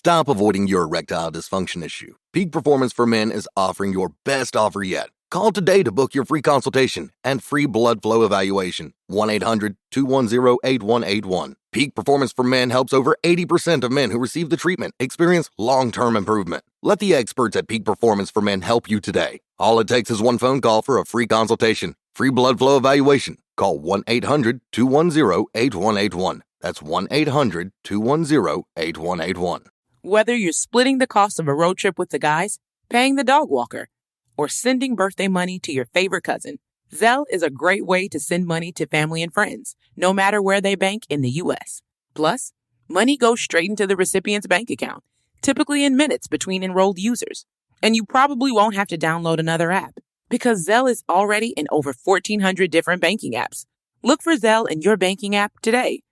Stop avoiding your erectile dysfunction issue. Peak Performance for Men is offering your best offer yet. Call today to book your free consultation and free blood flow evaluation. 1-800-210-8181. Peak Performance for Men helps over 80% of men who receive the treatment experience long-term improvement. Let the experts at Peak Performance for Men help you today. All it takes is one phone call for a free consultation, free blood flow evaluation. Call 1-800-210-8181. That's 1-800-210-8181. Whether you're splitting the cost of a road trip with the guys, paying the dog walker, or sending birthday money to your favorite cousin, Zelle is a great way to send money to family and friends, no matter where they bank in the U.S. Plus, money goes straight into the recipient's bank account, typically in minutes between enrolled users. And you probably won't have to download another app, because Zelle is already in over 1,400 different banking apps. Look for Zelle in your banking app today.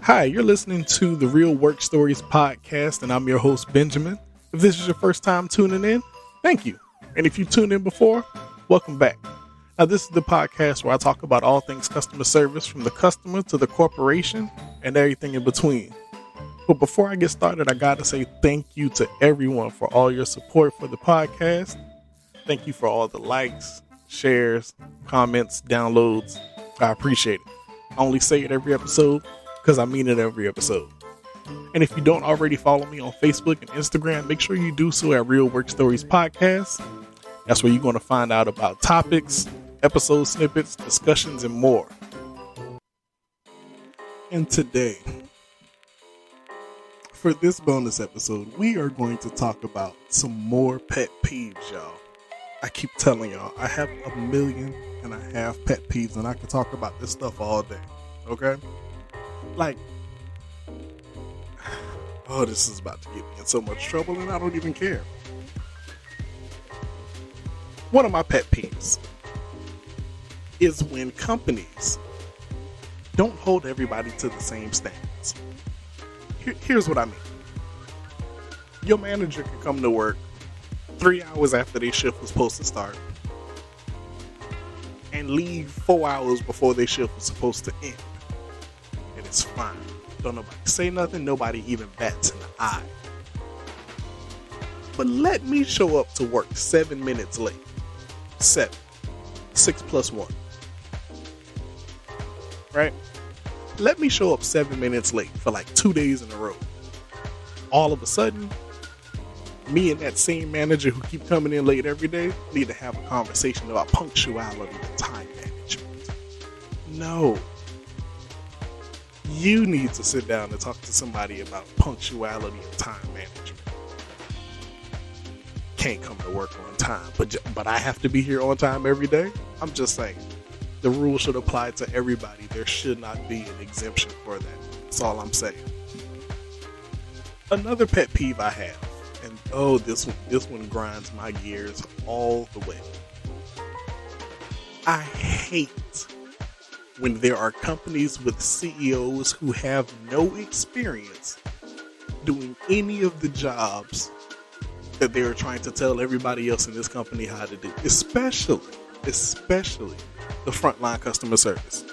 Hi, you're listening to the Real Work Stories podcast, and I'm your host, Benjamin. If this is your first time tuning in, thank you. And if you tuned in before, welcome back. Now, this is the podcast where I talk about all things customer service, from the customer to the corporation and everything in between. But before I get started, I got to say thank you to everyone for all your support for the podcast. Thank you for all the likes, shares, comments, downloads. I appreciate it. I only say it every episode because I mean it every episode. And if you don't already follow me on Facebook and Instagram, make sure you do so at Real Work Stories Podcast. That's where you're going to find out about topics, episode snippets, discussions, and more. And today, for this bonus episode, we are going to talk about some more pet peeves, y'all. I keep telling y'all, I have 1.5 million pet peeves, and I can talk about this stuff all day, okay? Like, oh, this is about to get me in so much trouble, and I don't even care. One of my pet peeves is when companies don't hold everybody to the same standards. Here's what I mean. Your manager can come to work 3 hours after their shift was supposed to start and leave 4 hours before their shift was supposed to end. And it's fine. Don't nobody say nothing. Nobody even bats an eye. But let me show up to work 7 minutes late. 7. 6 plus 1. Right? Let me show up 7 minutes late for like 2 days in a row. All of a sudden, me and that same manager who keep coming in late every day need to have a conversation about punctuality and time management. No. You need to sit down and talk to somebody about punctuality and time management. Can't come to work on time, but I have to be here on time every day? I'm just saying, the rule should apply to everybody. There should not be an exemption for that. That's all I'm saying. Another pet peeve I have, and this one grinds my gears all the way. I hate when there are companies with CEOs who have no experience doing any of the jobs that they're trying to tell everybody else in this company how to do, especially the frontline customer service.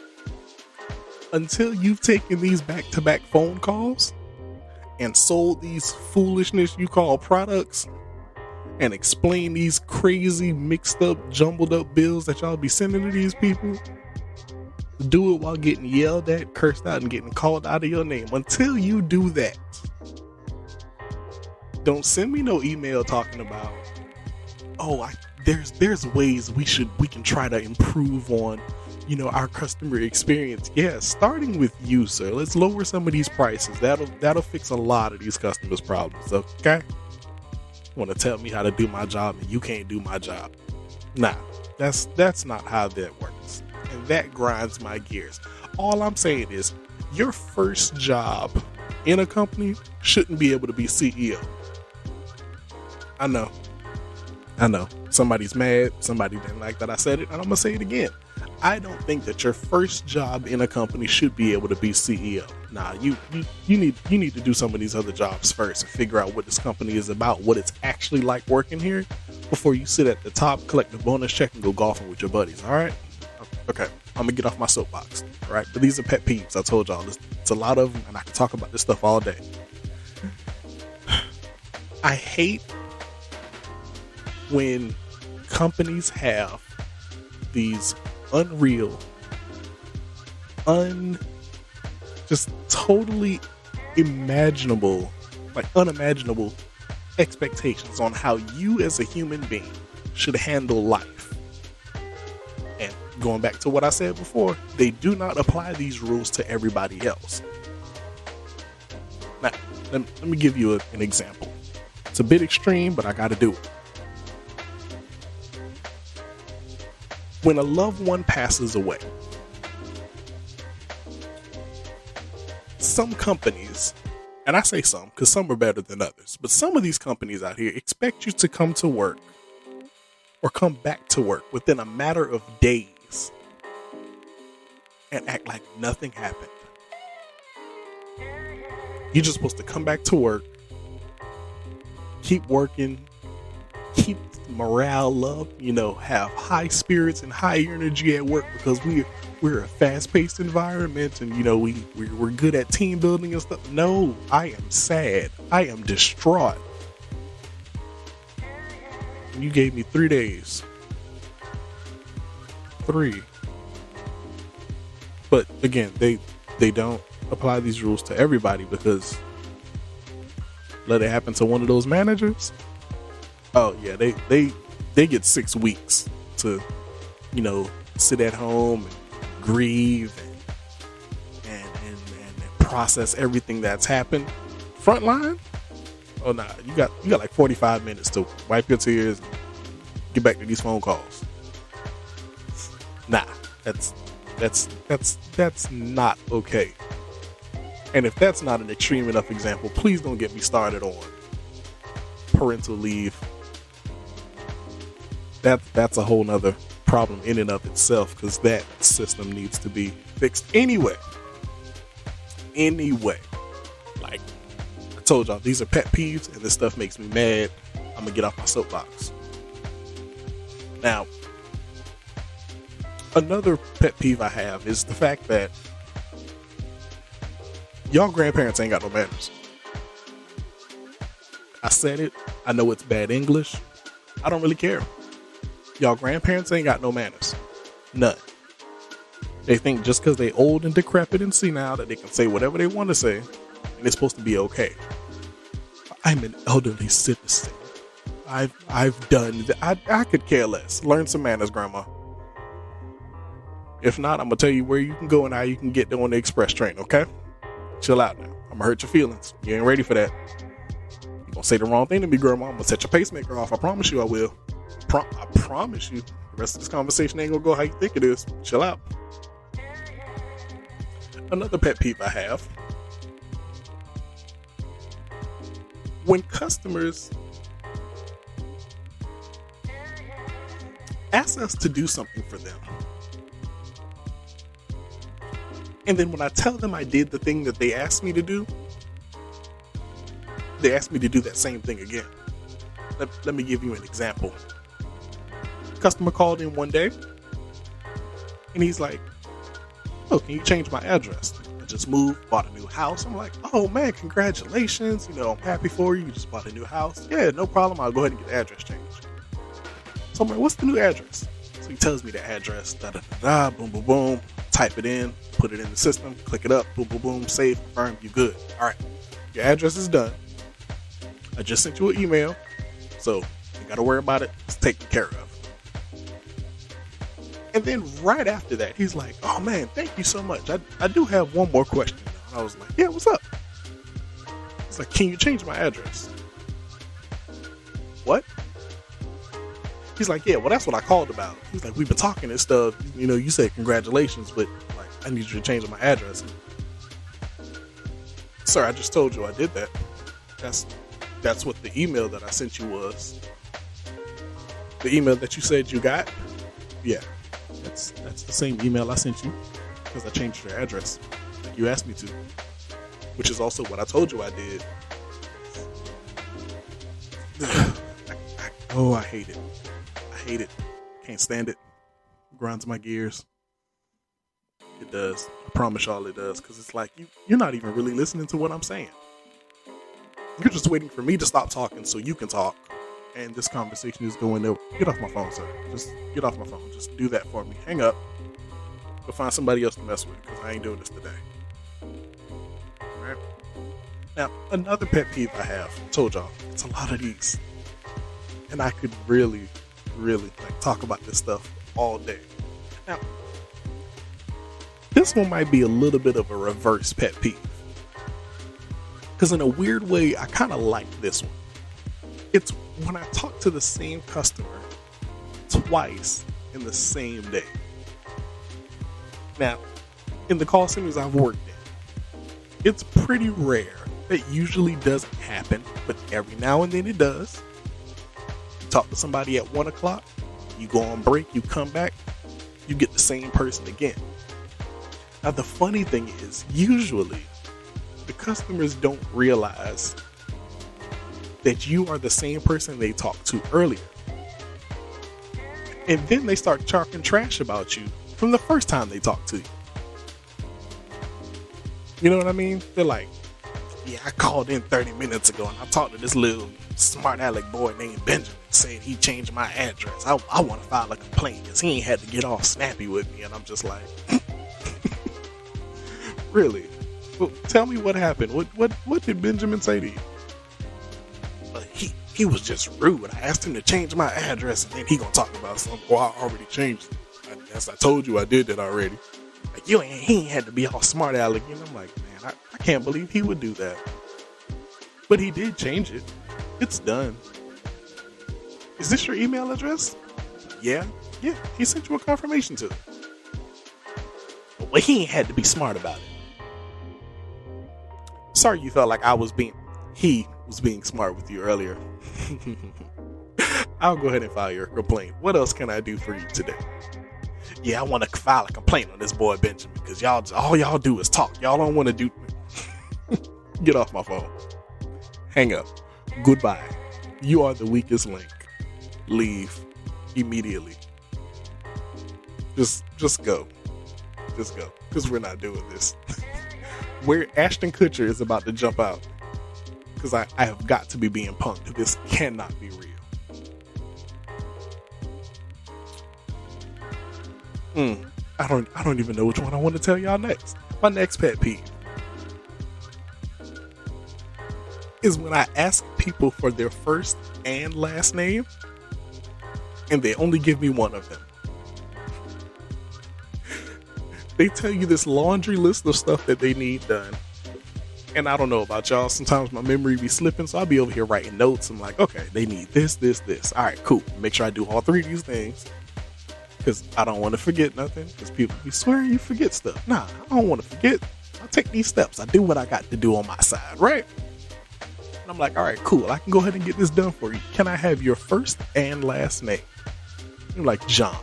Until you've taken these back-to-back phone calls and sold these foolishness you call products and explain these crazy mixed up, jumbled up bills that y'all be sending to these people, do it while getting yelled at, cursed out, and getting called out of your name. Until you do that, don't send me no email talking about, there's ways we can try to improve on, our customer experience. Yeah, starting with you, sir. Let's lower some of these prices. That'll fix a lot of these customers' problems. Okay? Want to tell me how to do my job and you can't do my job? Nah, that's not how that works. And that grinds my gears. All I'm saying is, your first job in a company shouldn't be able to be CEO. I know. Somebody's mad. Somebody didn't like that I said it, and I'm going to say it again. I don't think that your first job in a company should be able to be CEO. Nah, you need to do some of these other jobs first and figure out what this company is about, what it's actually like working here, before you sit at the top, collect the bonus check, and go golfing with your buddies. All right? Okay, I'm gonna get off my soapbox. All right, but these are pet peeves. I told y'all, it's a lot of them, and I can talk about this stuff all day. I hate when companies have these unreal, just totally unimaginable expectations on how you as a human being should handle life. And going back to what I said before, they do not apply these rules to everybody else. Now, let me give you an example. It's a bit extreme, but I got to do it. When a loved one passes away, some companies, and I say some because some are better than others, but some of these companies out here expect you to come to work or come back to work within a matter of days and act like nothing happened. You're just supposed to come back to work, keep working, keep morale up, have high spirits and high energy at work because we're a fast-paced environment and we're good at team building and stuff. No, I am sad. I am distraught. You gave me 3 days. 3. But again, they don't apply these rules to everybody because let it happen to one of those managers. Oh yeah, they get 6 weeks to, sit at home and grieve and process everything that's happened. Frontline? Oh nah, you got like 45 minutes to wipe your tears and get back to these phone calls. Nah, that's not okay. And if that's not an extreme enough example, please don't get me started on parental leave. That's a whole nother problem in and of itself because that system needs to be fixed anyway. Like I told y'all, these are pet peeves and this stuff makes me mad. I'm gonna get off my soapbox. Now, another pet peeve I have is the fact that y'all grandparents ain't got no manners. I said it. I know it's bad English. I don't really care. Y'all grandparents ain't got no manners. None. They think just because they old and decrepit and senile that they can say whatever they want to say and it's supposed to be okay. I'm an elderly citizen. I've done I could care less. Learn some manners, Grandma. If not, I'm gonna tell you where you can go and how you can get there on the express train, okay? Chill out now. I'm gonna hurt your feelings. You ain't ready for that. You gonna say the wrong thing to me, Grandma. I'm gonna set your pacemaker off. I promise you I will. I promise you. The rest of this conversation ain't gonna go how you think it is. Chill out. Another pet peeve I have. When customers ask us to do something for them, and then when I tell them I did the thing that they asked me to do, they ask me to do that same thing again. Let me give you an example. Customer called in one day and he's like, "Oh, can you change my address? I just moved, bought a new house." I'm like, "Oh man, congratulations. I'm happy for you. You just bought a new house." "Yeah, no problem. I'll go ahead and get the address changed." So I'm like, "What's the new address?" So he tells me the address, boom, boom, boom, type it in, put it in the system, click it up, boom, boom, boom, save, confirm, you good. All right, your address is done. I just sent you an email, so you got to worry about it. It's taken care of. And then right after that, he's like, "Oh man, thank you so much. I do have one more question." And I was like, "Yeah, what's up?" He's like, "Can you change my address?" "What?" He's like, "Yeah, well, that's what I called about." He's like, "We've been talking and stuff. You said congratulations, but like, I need you to change my address." "Sir, I just told you I did that. That's what the email that I sent you was. The email that you said you got? Yeah, that's the same email I sent you because I changed your address like you asked me to, which is also what I told you I did." I hate it. I hate it. Can't stand it. Grinds my gears. It does. I promise y'all it does, because it's like you're not even really listening to what I'm saying. You're just waiting for me to stop talking so you can talk. And this conversation is going to get off my phone, sir. Just get off my phone. Just do that for me. Hang up. Go find somebody else to mess with because I ain't doing this today. Alright? Now, another pet peeve I have, I told y'all, it's a lot of these. And I could really talk about this stuff all day. Now, this one might be a little bit of a reverse pet peeve. Because in a weird way, I kind of like this one. It's when I talk to the same customer twice in the same day. Now, in the call centers I've worked in, it's pretty rare. That usually doesn't happen, but every now and then it does. You talk to somebody at 1 o'clock, you go on break, you come back, you get the same person again. Now, the funny thing is, usually, the customers don't realize that you are the same person they talked to earlier. And then they start talking trash about you from the first time they talked to you. You know what I mean? They're like, yeah, I called in 30 minutes ago and I talked to this little smart aleck boy named Benjamin, saying he changed my address. I want to file a complaint because he ain't had to get all snappy with me. And I'm just like, really? Well, tell me what happened. What did Benjamin say to you? He was just rude. I asked him to change my address, and then he gonna talk about something. Well, I already changed it. I told you I did that already. Like, he ain't had to be all smart aleck. And I'm like, man, I can't believe he would do that. But he did change it. It's done. Is this your email address? Yeah. He sent you a confirmation to it. Well, he ain't had to be smart about it. Sorry you felt like he was being smart with you earlier. I'll go ahead and file your complaint. What else can I do for you today? Yeah, I want to file a complaint on this boy Benjamin because all y'all do is talk. Y'all don't want to do. Get off my phone. Hang up. Goodbye. You are the weakest link. Leave immediately. Just go. Just go. Because we're not doing this. Where Ashton Kutcher is about to jump out. Because I have got to be being punked. This cannot be real. I don't even know which one I want to tell y'all next. My next pet peeve is when I ask people for their first and last name and they only give me one of them. They tell you this laundry list of stuff that they need done. And I don't know about y'all. Sometimes my memory be slipping, so I'll be over here writing notes. I'm like, okay, they need this. All right, cool. Make sure I do all three of these things. Because I don't want to forget nothing. Because people be swearing you forget stuff. Nah, I don't want to forget. I take these steps. I do what I got to do on my side, right? And I'm like, all right, cool. I can go ahead and get this done for you. Can I have your first and last name? I'm like, John.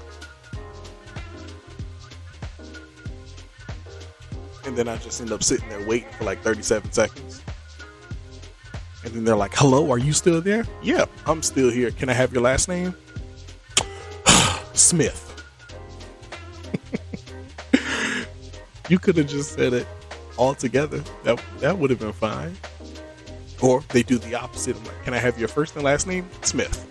And then I just end up sitting there waiting for like 37 seconds. And then they're like, hello, are you still there? Yeah, I'm still here. Can I have your last name? Smith. You could have just said it all together. That would have been fine. Or they do the opposite. I'm like, can I have your first and last name? Smith.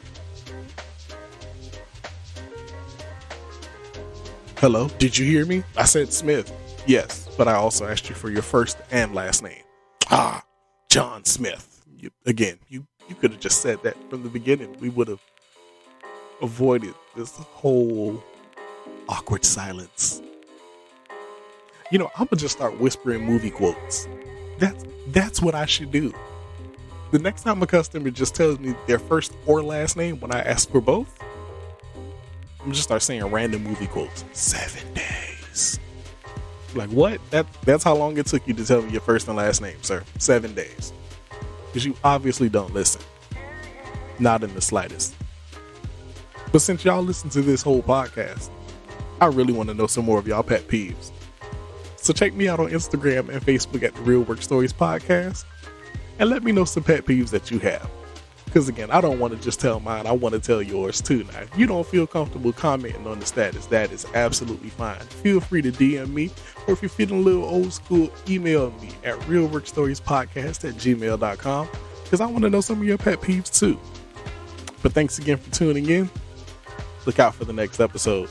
Hello, did you hear me? I said Smith. Yes, but I also asked you for your first and last name. John Smith. You could have just said that from the beginning. We would have avoided this whole awkward silence. I'm gonna just start whispering movie quotes. That's what I should do. The next time a customer just tells me their first or last name when I ask for both, I'm gonna just start saying random movie quotes. 7 days. Like, what? That's how long it took you to tell me your first and last name, sir. 7 days. Because you obviously don't listen. Not in the slightest. But since y'all listen to this whole podcast, I really want to know some more of y'all pet peeves. So check me out on Instagram and Facebook at the Real Work Stories Podcast. And let me know some pet peeves that you have. Because again, I don't want to just tell mine. I want to tell yours too. Now, if you don't feel comfortable commenting on the status, that is absolutely fine. Feel free to DM me. Or if you're feeling a little old school, email me at realworkstoriespodcast@gmail.com. because I want to know some of your pet peeves too. But thanks again for tuning in. Look out for the next episode.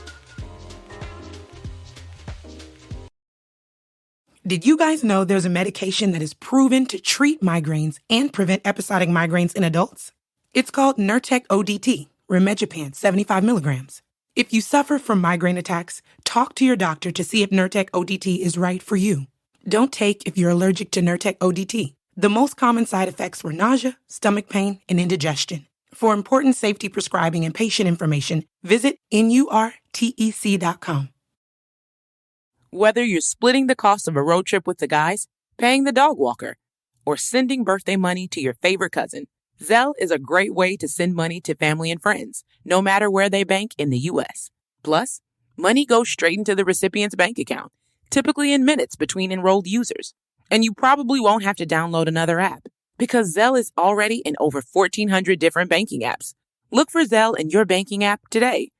Did you guys know there's a medication that is proven to treat migraines and prevent episodic migraines in adults? It's called Nurtec ODT, Rimegepant 75 milligrams. If you suffer from migraine attacks, talk to your doctor to see if Nurtec ODT is right for you. Don't take if you're allergic to Nurtec ODT. The most common side effects were nausea, stomach pain, and indigestion. For important safety prescribing and patient information, visit NURTEC.com. Whether you're splitting the cost of a road trip with the guys, paying the dog walker, or sending birthday money to your favorite cousin, Zelle is a great way to send money to family and friends, no matter where they bank in the U.S. Plus, money goes straight into the recipient's bank account, typically in minutes between enrolled users. And you probably won't have to download another app, because Zelle is already in over 1,400 different banking apps. Look for Zelle in your banking app today.